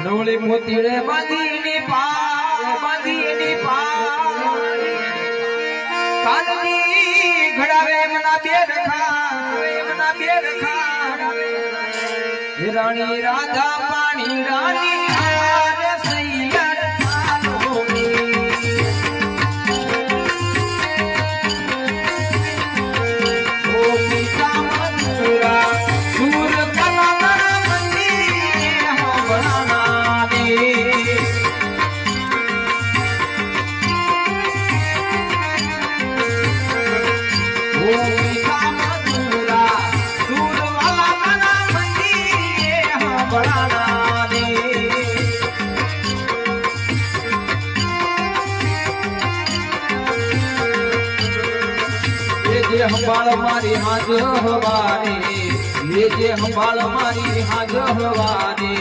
નવળી મોતી રે બાંધીની પા કાનની ઘડાવે મના બે રખા રાણી રાધા પાણી રાણી હારે સૈયર ઓ પિતા મથુરા સુર કલાના મંદિર હંભળાના દે ઓ પિતા મથુરા સુર વાલા મંદિર હંભળાના દે જે હંભાળ મારી હાજ હવારે, જે હંભાળ મારી હાજ હવારે.